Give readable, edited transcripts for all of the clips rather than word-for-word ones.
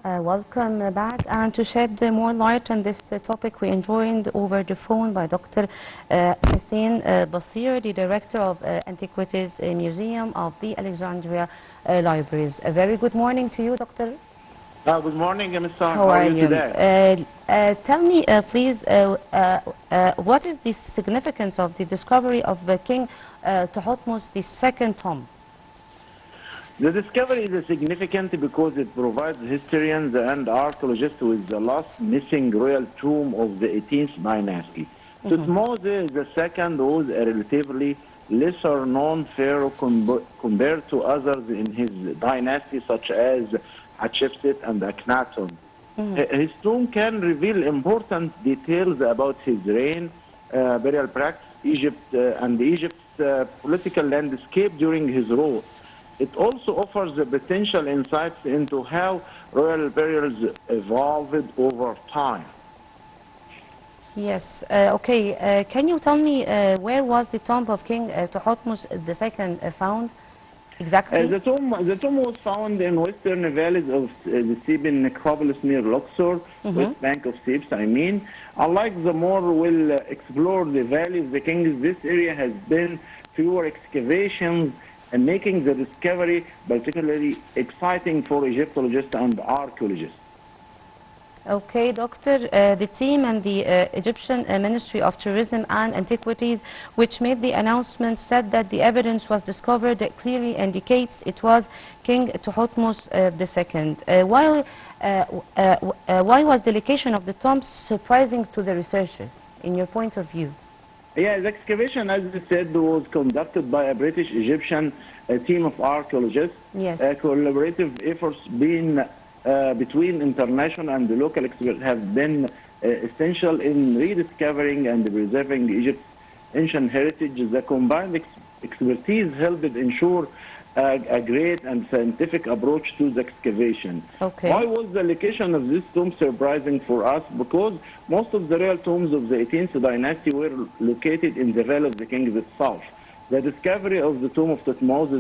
Welcome back, and to shed more light on this topic, we joined over the phone by Dr. Hussein Bassir, the Director of Antiquities Museum of the Alexandria Libraries. A very good morning to you, Doctor. Good morning, Mr. How are you today? Tell me, please, what is the significance of the discovery of King Thutmose II tomb? The discovery is significant because it provides historians and archaeologists with the last missing royal tomb of the 18th dynasty. Thutmose II was a relatively lesser-known pharaoh compared to others in his dynasty, such as Hatshepsut and Akhenaten. His tomb can reveal important details about his reign, burial practice, Egypt, and Egypt's political landscape during his rule. It also offers potential insights into how royal burials evolved over time. Yes, okay. Can you tell me where was the tomb of King Thutmose II found exactly? The tomb was found in western valleys of the Theban necropolis near Luxor, west bank of Thebes, I mean. Unlike the more well-explored valley of the kings, this area has been fewer excavations, and making the discovery particularly exciting for Egyptologists and archaeologists. Okay, Doctor, the team and the Egyptian Ministry of Tourism and Antiquities, which made the announcement, said that the evidence was discovered that clearly indicates it was King Thutmose II. Why was the location of the tomb surprising to the researchers, in your point of view? Yeah, the excavation, as I said, was conducted by a British-Egyptian team of archaeologists. Yes. Collaborative efforts between international and the local experts have been essential in rediscovering and preserving Egypt's ancient heritage. The combined expertise helped ensure a great and scientific approach to the excavation. Okay. Why was the location of this tomb surprising for us? Because most of the real tombs of the 18th dynasty were located in the Valley of the Kings itself. The discovery of the tomb of Thutmose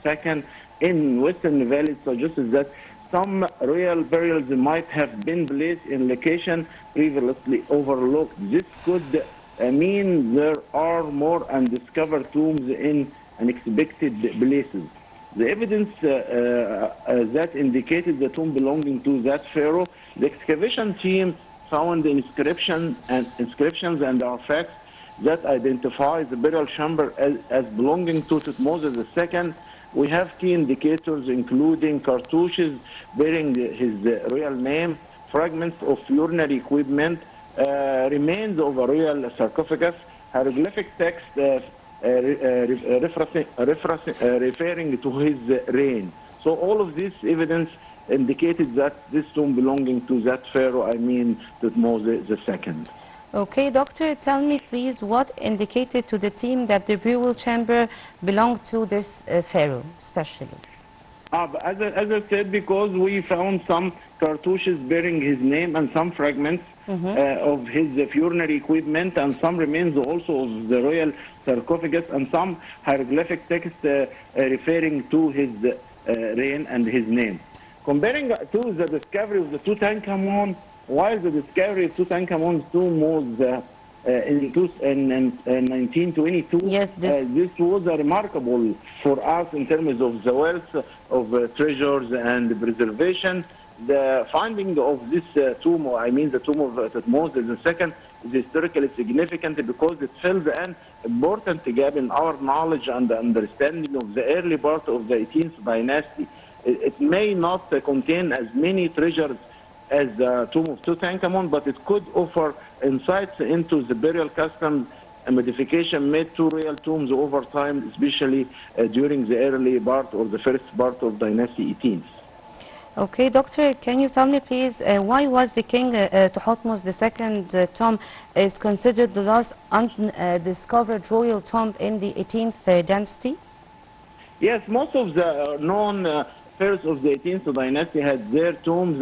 II in Western Valley suggests that some royal burials might have been placed in location previously overlooked. This could mean there are more undiscovered tombs in unexpected places. The evidence that indicated the tomb belonging to that pharaoh, the excavation team found inscriptions and artifacts that identify the burial chamber as belonging to Thutmose II. We have key indicators including cartouches bearing his royal name, fragments of funerary equipment, remains of a royal sarcophagus, hieroglyphic text referring to his reign. So all of this evidence indicated that this tomb belonging to that pharaoh, I mean Thutmose II. Okay, Doctor, tell me please what indicated to the team that the burial chamber belonged to this pharaoh, especially? As I said, because we found some cartouches bearing his name and some fragments of his funerary equipment and some remains also of the royal sarcophagus and some hieroglyphic text referring to his reign and his name. Comparing to the discovery of the Tutankhamun, while the discovery of Tutankhamun's tomb was in 1922, yes, this was remarkable for us in terms of the wealth of treasures and preservation. The finding of this tomb, I mean the tomb of Thutmose II, is historically significant because it fills an important gap in our knowledge and understanding of the early part of the 18th dynasty. It may not contain as many treasures as the tomb of Tutankhamun, but it could offer insights into the burial customs and modification made to royal tombs over time, especially during the early part or the first part of Dynasty 18. Okay, Doctor, can you tell me please why was the King Thutmose II tomb is considered the last undiscovered royal tomb in the 18th dynasty? Yes, most of the known pharaohs of the 18th dynasty had their tombs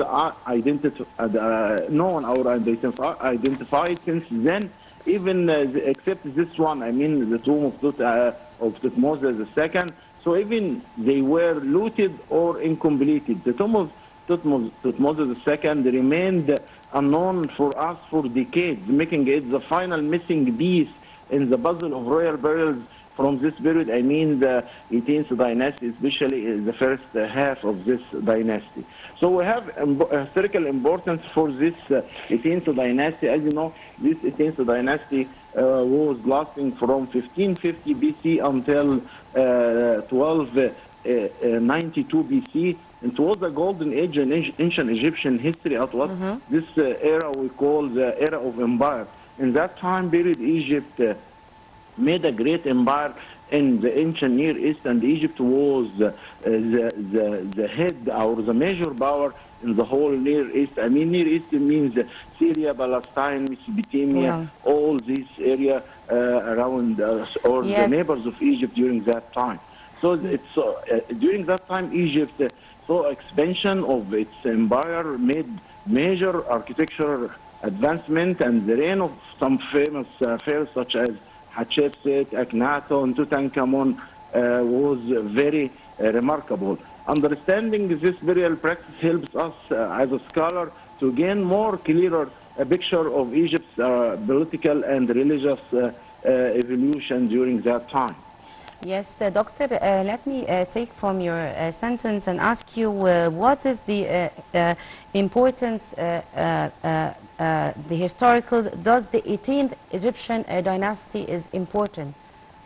known or identified since then, even except this one, I mean the tomb of Thutmose II. So even they were looted or incompleted. The tomb of Thutmose II remained unknown for us for decades, making it the final missing piece in the puzzle of royal burials from this period. I mean the 18th dynasty, especially the first half of this dynasty. So we have historical importance for this 18th dynasty. As you know, this 18th dynasty was lasting from 1550 BC until 1292 BC. It was a golden age in ancient Egyptian history at what this era we call the era of empire. In that time period, Egypt made a great empire in the ancient Near East, and Egypt was the head or the major power in the whole Near East. I mean, Near East means Syria, Palestine, Mesopotamia, all this area around or the neighbors of Egypt during that time. So it's during that time, Egypt saw expansion of its empire, made major architectural advancement, and the reign of some famous pharaohs such as Hatshepsut, Akhenaten, Tutankhamun was very remarkable. Understanding this burial practice helps us as a scholar to gain more clearer picture of Egypt's political and religious evolution during that time. Yes, doctor, let me take from your sentence and ask you what is the importance, the historical, does the 18th Egyptian dynasty is important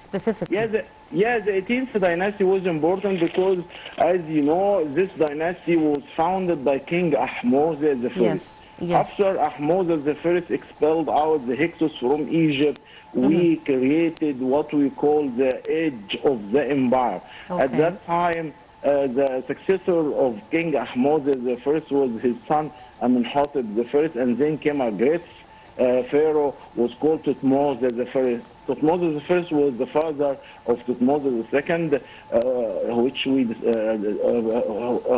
specifically? The 18th dynasty was important because, as you know, this dynasty was founded by King Ahmose I. Yes. After Ahmose I expelled out the Hyksos from Egypt, we created what we call the age of the empire. At that time, the successor of King Ahmose I was his son Amenhotep I, and then came a great pharaoh was called Thutmose I. Thutmose I was the father of Thutmose II,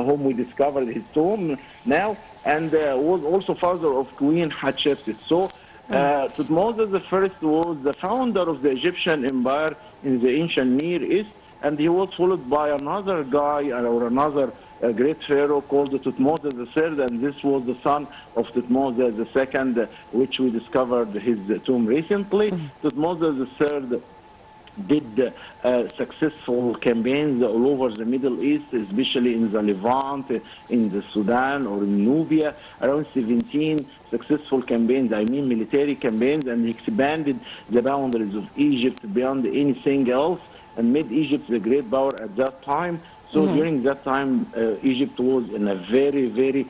whom we discovered his tomb now, and was also father of Queen Hatshepsut. So Thutmose I was the founder of the Egyptian empire in the ancient Near East, and he was followed by another guy or another great pharaoh called Thutmose III, and this was the son of Thutmose II, which we discovered his tomb recently. Thutmose III did successful campaigns all over the Middle East, especially in the Levant, in the Sudan, or in Nubia. Around 17 successful campaigns, I mean military campaigns, and he expanded the boundaries of Egypt beyond anything else and made Egypt the great power at that time. So during that time, Egypt was in a very, very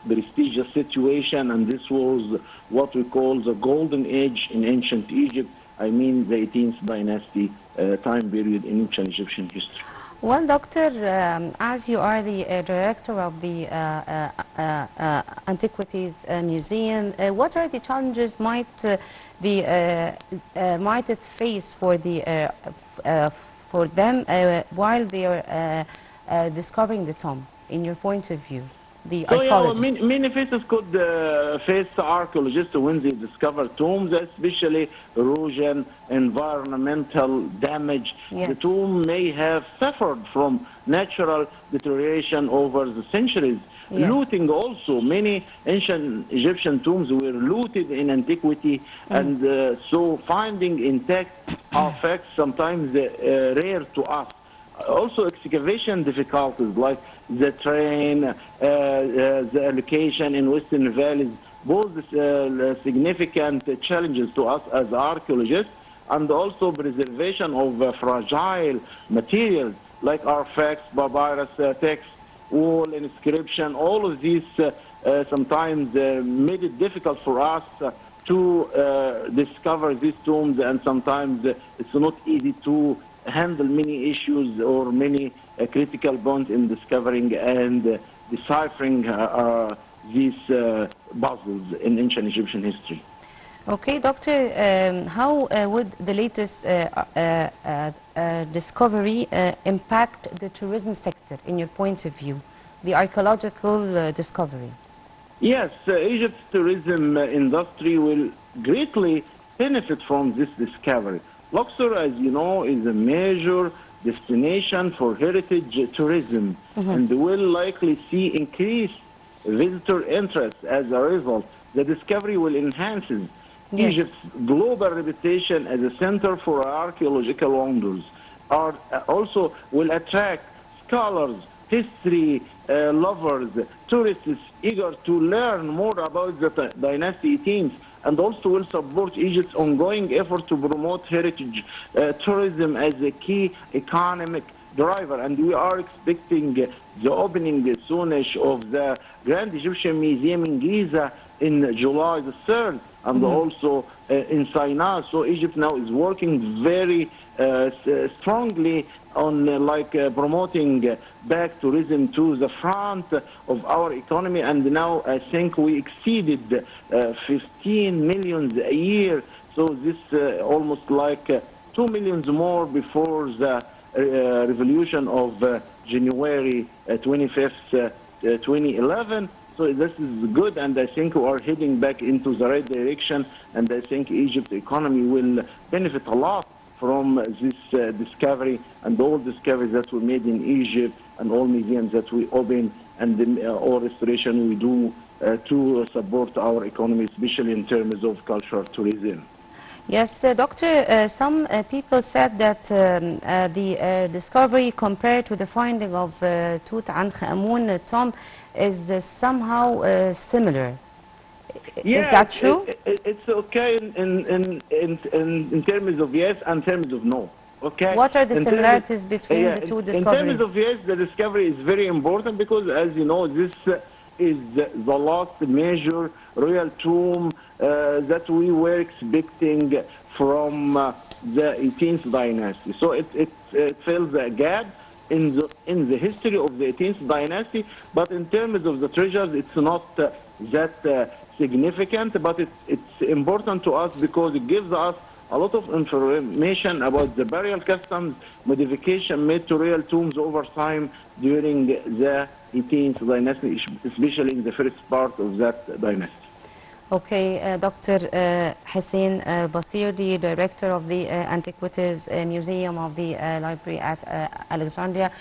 prestigious situation, and this was what we call the golden age in ancient Egypt. I mean the 18th dynasty time period in ancient Egyptian history. Well, doctor, as you are the director of the Antiquities Museum, what are the challenges might it face for the for them while they are discovering the tomb, in your point of view? Many faces could face archaeologists when they discover tombs, especially erosion, environmental damage. The tomb may have suffered from natural deterioration over the centuries. Looting also. Many ancient Egyptian tombs were looted in antiquity, and so finding intact artifacts sometimes rare to us. Also excavation difficulties like the terrain, the location in western valleys, both significant challenges to us as archaeologists, and also preservation of fragile materials like artifacts, papyrus, text, wall, inscription. All of these sometimes made it difficult for us to discover these tombs, and sometimes it's not easy to handle many issues or many critical points in discovering and deciphering these puzzles in ancient Egyptian history. Okay, doctor, how would the latest discovery impact the tourism sector in your point of view, the archaeological discovery? Yes, Egypt's tourism industry will greatly benefit from this discovery. Luxor, as you know, is a major destination for heritage tourism, and will likely see increased visitor interest as a result. The discovery will enhance Egypt's global reputation as a center for archaeological wonders. Also will attract scholars, history lovers, tourists eager to learn more about the Dynasty 18, and also will support Egypt's ongoing effort to promote heritage tourism as a key economic driver. And we are expecting the opening soonish of the Grand Egyptian Museum in Giza in July the 3rd, and also in Sinai. So Egypt now is working very strongly on promoting back tourism to the front of our economy, and now I think we exceeded 15 million a year. So this almost like 2 million more before the revolution of January 25th, 2011. So this is good, and I think we are heading back into the right direction, and I think Egypt's economy will benefit a lot from this discovery and all discoveries that were made in Egypt, and all museums that we open, and all restoration we do to support our economy, especially in terms of cultural tourism. Yes, Doctor, some people said that the discovery compared to the finding of Tutankhamun tomb is somehow similar. Yeah, is that true? It's okay in terms of yes and terms of no. Okay. What are the similarities between the two discoveries? In terms of yes, the discovery is very important because, as you know, this is the last major royal tomb that we were expecting from the 18th dynasty. So it fills a gap in the history of the 18th dynasty, but in terms of the treasures, it's not that significant, but it's important to us because it gives us a lot of information about the burial customs modification made to royal tombs over time during the 18th dynasty, especially in the first part of that dynasty. Okay, Dr. Hussein Bassir, the director of the Antiquities Museum of the Library at Alexandria.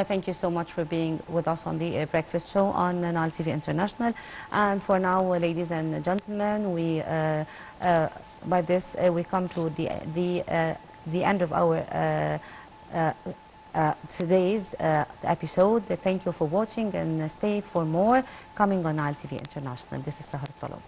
Thank you so much for being with us on the breakfast show on Nile TV International. And for now, ladies and gentlemen, we by this we come to the end of our today's episode. Thank you for watching, and stay for more coming on Nile TV International. This is Sahar Talab.